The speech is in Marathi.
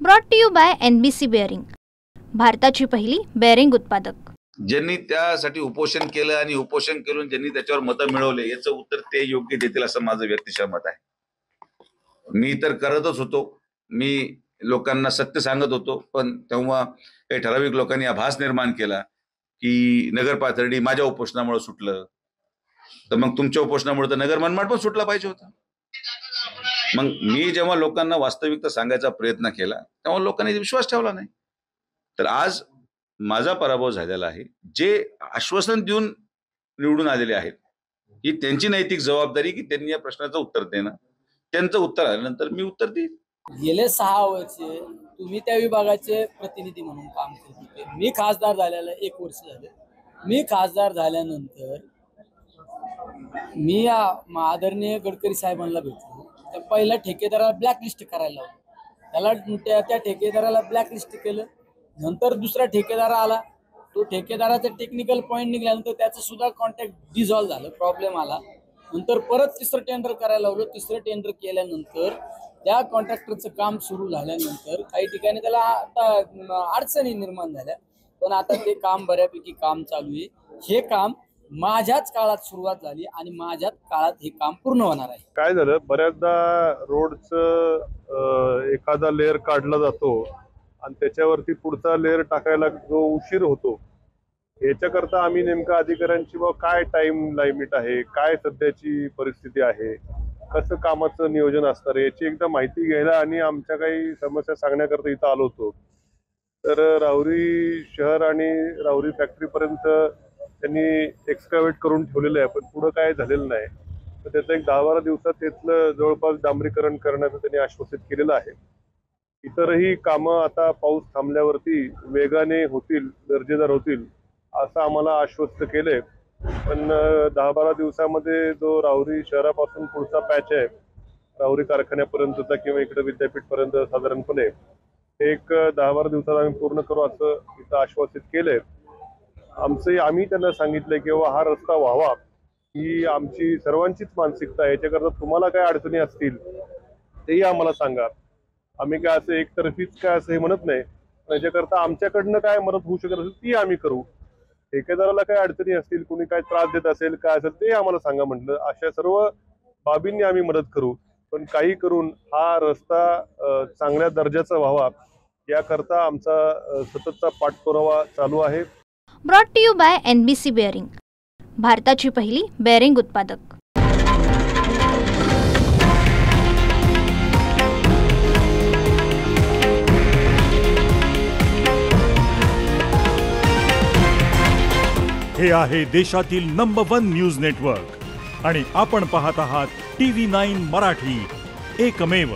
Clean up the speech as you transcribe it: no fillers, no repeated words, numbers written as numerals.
Brought to you by NBC bearing, भारताची पहिली बेअरिंग उत्पादक। ज्यांनी त्यासाठी उपोषण केलं आणि उपोषण करून ज्यांनी त्याच्यावर मतं मिळवले याचं उत्तर ते योग्य देतील असं माझं व्यक्तिशः मत आहे। मी तर करतच होतो, मी लोकांना सत्य सांगत होतो, पण तेव्हा काही ठराविक लोकांनी आभास निर्माण केला की नगर पाथर्डी माझ्या उपोषणामुळे सुटलं, तर मग तुमच्या उपोषणामुळे तर नगर मनमाड पण सुटला पाहिजे होता। मग मी जेव्हा लोकांना वास्तविकता सांगायचा प्रयत्न केला तेव्हा लोकांनी विश्वास ठेवला नाही। तर आज माझा पराभव झालेला आहे। जे आश्वासन देऊन निवडून आलेले आहेत ही त्यांची नैतिक जबाबदारी की त्यांनी या प्रश्नाचं उत्तर देणं, त्यांचं उत्तर आल्यानंतर मी उत्तर देईन। गेले 6 वर्षे तुम्ही त्या विभागाचे प्रतिनिधी म्हणून काम करत होते। मी खासदार झाल्याला 1 वर्ष झाले। मी खासदार झाल्यानंतर मी आदरणीय गडकरी साहेबांना भेटलो। त्या पहिल्या ठेकेदाराला ब्लॅकलिस्ट करायला लावलं, त्याला त्या ठेकेदाराला ब्लॅकलिस्ट केलं। नंतर दुसरा ठेकेदार आला, तो ठेकेदाराचा टेक्निकल पॉईंट निघाल्यानंतर त्याचं सुद्धा कॉन्ट्रॅक्ट डिझॉल्व झालं, प्रॉब्लेम आला। नंतर परत तिसरं टेंडर करायला लावलं। तिसरं टेंडर केल्यानंतर त्या कॉन्ट्रॅक्टरचं काम सुरू झाल्यानंतर काही ठिकाणी त्याला आता अडचणी निर्माण झाल्या, पण आता ते काम बऱ्यापैकी काम चालू आहे। हे काम माझ्याच काळात सुरुवात झाली आणि माझ्याच काळात हे काम पूर्ण होणार आहे। काय झालं, बऱ्याचदा रोडचं एखादा लेअर काढला जातो आणि त्याच्यावरती पुढचा लेअर टाकायला जो उशीर होतो, याच्याकरता आम्ही नेमका अधिकाऱ्यांची काय टाइम लिमिट आहे, काय सध्याची परिस्थिती आहे, कसं कामाचं नियोजन असणार याची एकदा माहिती घ्यायला आणि आमच्या काही समस्या सांगण्याकरता इथं आलो होतो। तर राहुरी शहर आणि राहुरी फॅक्टरीपर्यंत त्यांनी एक्सकावेट करून ठेवलेलं आहे, पण पुढं काय झालेलं नाही। तर त्याचं एक 10-12 दिवसात तिथलं जवळपास डांबरीकरण करण्याचं त्यांनी आश्वासित केलेलं आहे। इतरही कामं आता पाऊस थांबल्यावरती वेगाने होतील, दर्जेदार होतील असं आम्हाला आश्वस्त केलंय। पण 10-12 दिवसामध्ये जो राहुरी शहरापासून पुढचा पॅच आहे राहुरी कारखान्यापर्यंतचा किंवा इकडे विद्यापीठपर्यंत साधारणपणे एक 10-12 दिवसात आम्ही पूर्ण करू असं इथं आश्वासित केलंय। आम्ही त्यांना सांगितलंय की हा रस्ता व्हावा ही आमची सर्वांचीच मानसिकता आहे। याच्याकरता तुम्हाला काय अडचणी असतील तेही आम्हाला सांगा। आम्ही काय असं एकतर्फीच काय असं हे म्हणत नाही, याच्याकरता आमच्याकडनं काय मदत होऊ शकत असेल ती आम्ही करू। ठेकेदाराला काय अडचणी असतील, कोणी काय त्रास देत असेल काय असेल ते आम्हाला सांगा म्हटलं। अशा सर्व बाबींनी आम्ही मदत करू, पण काही करून हा रस्ता चांगल्या दर्जाचा व्हावा याकरता आमचा सततचा पाठपुरावा चालू आहे। Brought to you by NBC bearing, भारताची पहिली बेअरिंग उत्पादक। हे आहे देशातील नंबर 1 न्यूज नेटवर्क आणि आपण पाहत आहात TV9 मराठी, एकमेव।